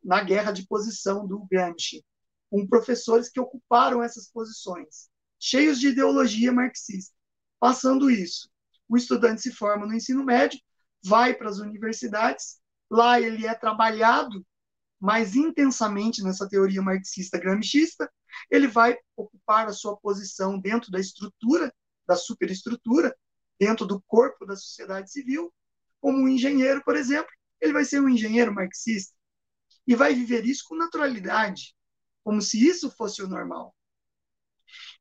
na guerra de posição do Gramsci, com professores que ocuparam essas posições, cheios de ideologia marxista. Passando isso, o estudante se forma no ensino médio, vai para as universidades, lá ele é trabalhado mais intensamente nessa teoria marxista-gramscista, ele vai ocupar a sua posição dentro da estrutura, da superestrutura, dentro do corpo da sociedade civil, como um engenheiro, por exemplo, ele vai ser um engenheiro marxista e vai viver isso com naturalidade, como se isso fosse o normal.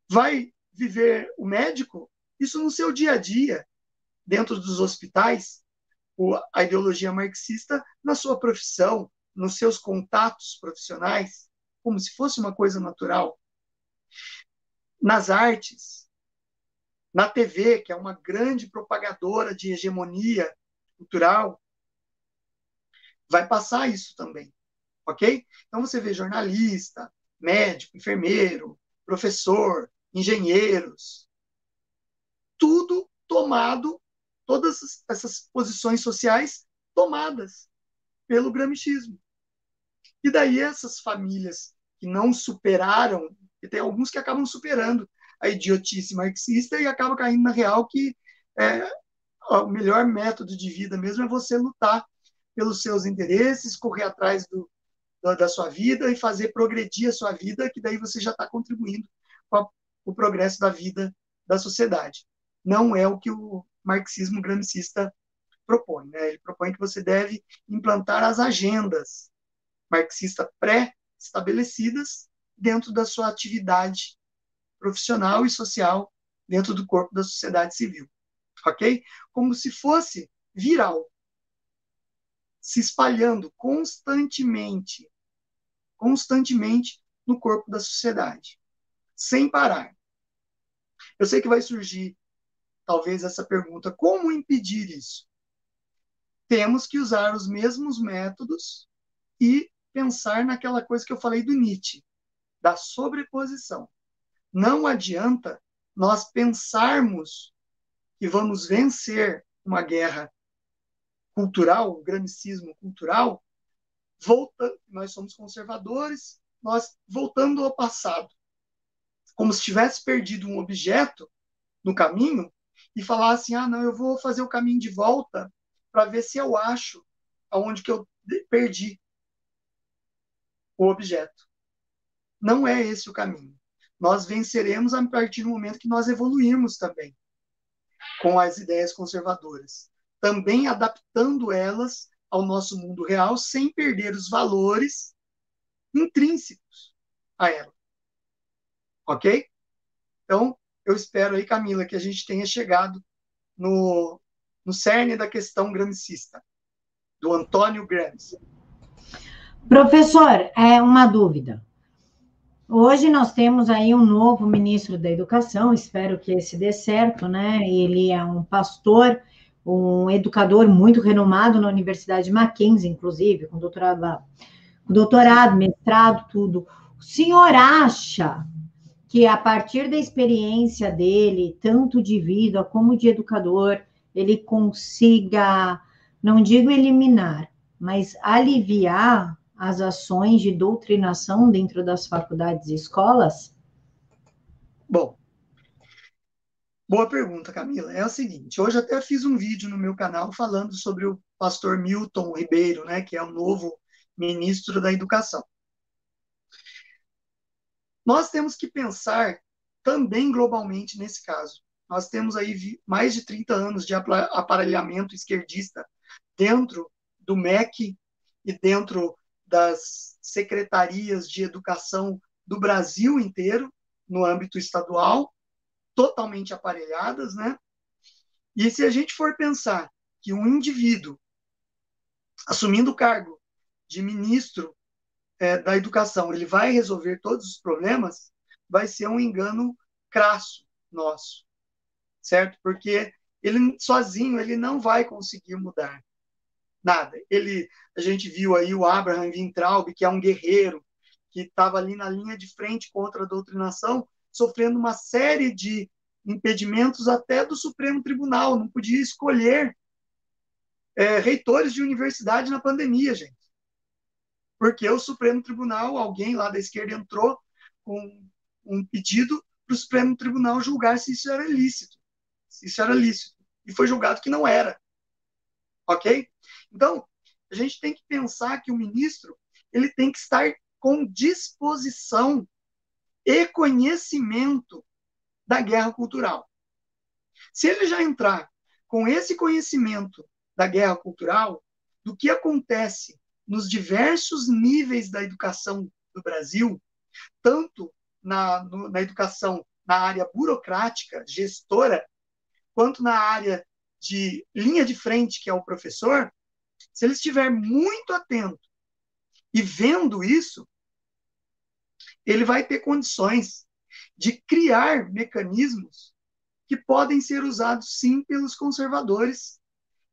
Vai viver o médico, isso no seu dia a dia, dentro dos hospitais, a ideologia marxista na sua profissão, nos seus contatos profissionais, como se fosse uma coisa natural. Nas artes, na TV, que é uma grande propagadora de hegemonia cultural, vai passar isso também, ok? Então você vê jornalista, médico, enfermeiro, professor, engenheiros, tudo tomado, todas essas posições sociais tomadas pelo gramscismo. E daí essas famílias que não superaram, e tem alguns que acabam superando a idiotice marxista e acabam caindo na real que o melhor método de vida mesmo é você lutar pelos seus interesses, correr atrás da sua vida e fazer progredir a sua vida, que daí você já está contribuindo com o progresso da vida da sociedade. Não é o que o marxismo gramscista propõe. Né? Ele propõe que você deve implantar as agendas marxistas pré-estabelecidas dentro da sua atividade profissional e social dentro do corpo da sociedade civil. Ok? Como se fosse viral, se espalhando constantemente no corpo da sociedade, sem parar. Eu sei que vai surgir, talvez, essa pergunta: como impedir isso? Temos que usar os mesmos métodos e pensar naquela coisa que eu falei do Nietzsche, da sobreposição. Não adianta nós pensarmos que vamos vencer uma guerra cultural, um gramscismo cultural, nós somos conservadores, nós voltando ao passado, como se tivesse perdido um objeto no caminho e falar assim, não, eu vou fazer o caminho de volta para ver se eu acho aonde que eu perdi o objeto. Não é esse o caminho. Nós venceremos a partir do momento que nós evoluirmos também com as ideias conservadoras, também adaptando elas ao nosso mundo real sem perder os valores intrínsecos a ela. Ok? Então, eu espero aí, Camila, que a gente tenha chegado no cerne da questão gramscista, do Antônio Gramsci. Professor, uma dúvida. Hoje nós temos aí um novo ministro da Educação, espero que esse dê certo, né? Ele é um pastor, um educador muito renomado na Universidade Mackenzie, inclusive, com doutorado, mestrado, tudo. O senhor acha que a partir da experiência dele, tanto de vida como de educador, ele consiga, não digo eliminar, mas aliviar as ações de doutrinação dentro das faculdades e escolas? Bom, boa pergunta, Camila. É o seguinte, hoje até fiz um vídeo no meu canal falando sobre o pastor Milton Ribeiro, né, que é o novo ministro da Educação. Nós temos que pensar também globalmente nesse caso. Nós temos aí mais de 30 anos de aparelhamento esquerdista dentro do MEC e dentro das secretarias de educação do Brasil inteiro, no âmbito estadual, totalmente aparelhadas, né? E se a gente for pensar que um indivíduo assumindo o cargo de ministro da educação, ele vai resolver todos os problemas, vai ser um engano crasso nosso, certo? Porque ele sozinho ele não vai conseguir mudar nada. A gente viu aí o Abraham Weintraub, que é um guerreiro, que estava ali na linha de frente contra a doutrinação, sofrendo uma série de impedimentos até do Supremo Tribunal, não podia escolher reitores de universidade na pandemia, gente. Porque o Supremo Tribunal, alguém lá da esquerda entrou com um pedido para o Supremo Tribunal julgar se isso era ilícito. Se isso era lícito. E foi julgado que não era. Ok? Então, a gente tem que pensar que o ministro ele tem que estar com disposição e conhecimento da guerra cultural. Se ele já entrar com esse conhecimento da guerra cultural, do que acontece nos diversos níveis da educação do Brasil, tanto na educação na área burocrática, gestora, quanto na área de linha de frente, que é o professor, se ele estiver muito atento e vendo isso, ele vai ter condições de criar mecanismos que podem ser usados, sim, pelos conservadores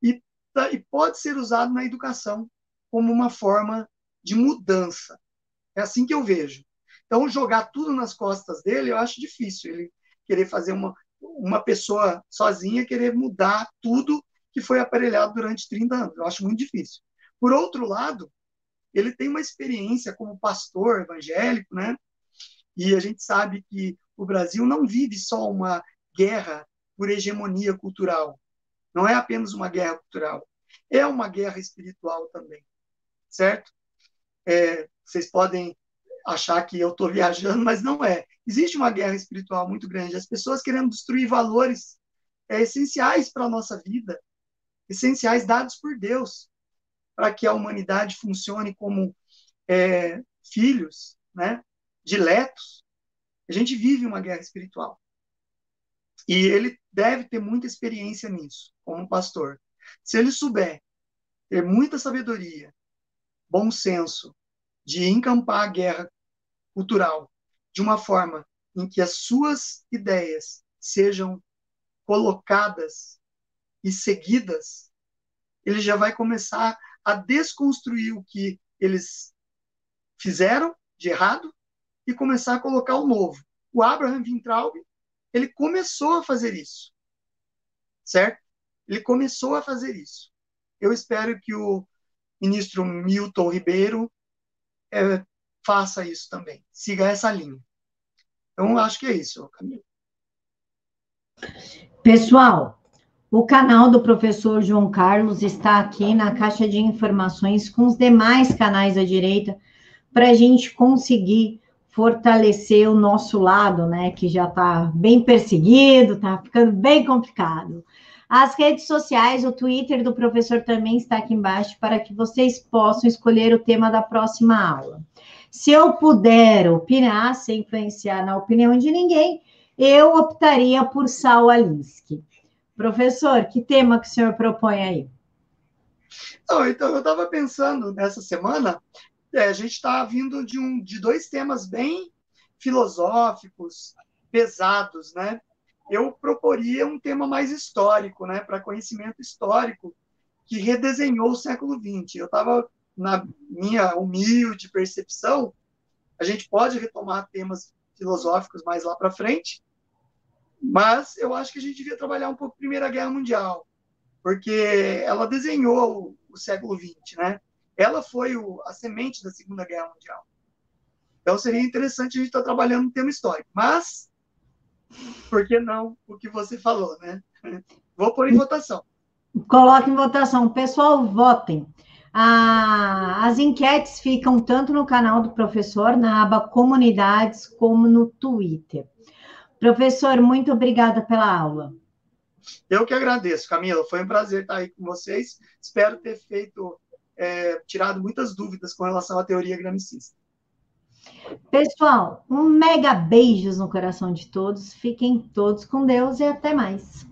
e pode ser usado na educação como uma forma de mudança. É assim que eu vejo. Então, jogar tudo nas costas dele, eu acho difícil. Ele querer fazer uma pessoa sozinha, querer mudar tudo que foi aparelhado durante 30 anos. Eu acho muito difícil. Por outro lado, ele tem uma experiência como pastor evangélico, né? E a gente sabe que o Brasil não vive só uma guerra por hegemonia cultural. Não é apenas uma guerra cultural. É uma guerra espiritual também, certo? Vocês podem achar que eu estou viajando, mas não é. Existe uma guerra espiritual muito grande. As pessoas querendo destruir valores essenciais para a nossa vida, essenciais dados por Deus, para que a humanidade funcione como filhos, né, diletos. A gente vive uma guerra espiritual. E ele deve ter muita experiência nisso, como pastor. Se ele souber ter muita sabedoria, bom senso, de encampar a guerra cultural de uma forma em que as suas ideias sejam colocadas e seguidas, ele já vai começar a desconstruir o que eles fizeram de errado e começar a colocar o novo. O Abraham Weintraub, ele começou a fazer isso, certo? Ele começou a fazer isso. Eu espero que o ministro Milton Ribeiro faça isso também, siga essa linha. Então, acho que é isso, Camila. Pessoal, o canal do professor João Carlos está aqui na caixa de informações com os demais canais à direita para a gente conseguir fortalecer o nosso lado, né, que já está bem perseguido, está ficando bem complicado. As redes sociais, o Twitter do professor também está aqui embaixo para que vocês possam escolher o tema da próxima aula. Se eu puder opinar, sem influenciar na opinião de ninguém, eu optaria por Saul Alinsky. Professor, que tema que o senhor propõe aí? Então, eu estava pensando nessa semana, a gente está vindo de dois temas bem filosóficos, pesados, né? Eu proporia um tema mais histórico, né? Para conhecimento histórico, que redesenhou o século XX. Eu estava, na minha humilde percepção, a gente pode retomar temas filosóficos mais lá para frente, mas eu acho que a gente devia trabalhar um pouco a Primeira Guerra Mundial, porque ela desenhou o século XX, né? Ela foi a semente da Segunda Guerra Mundial. Então seria interessante a gente estar trabalhando um tema histórico. Mas, por que não o que você falou, né? Vou pôr em votação. Coloque em votação. Pessoal, votem. As enquetes ficam tanto no canal do professor, na aba Comunidades, como no Twitter. Professor, muito obrigada pela aula. Eu que agradeço, Camila. Foi um prazer estar aí com vocês. Espero ter tirado muitas dúvidas com relação à teoria gramscista. Pessoal, um mega beijos no coração de todos. Fiquem todos com Deus e até mais.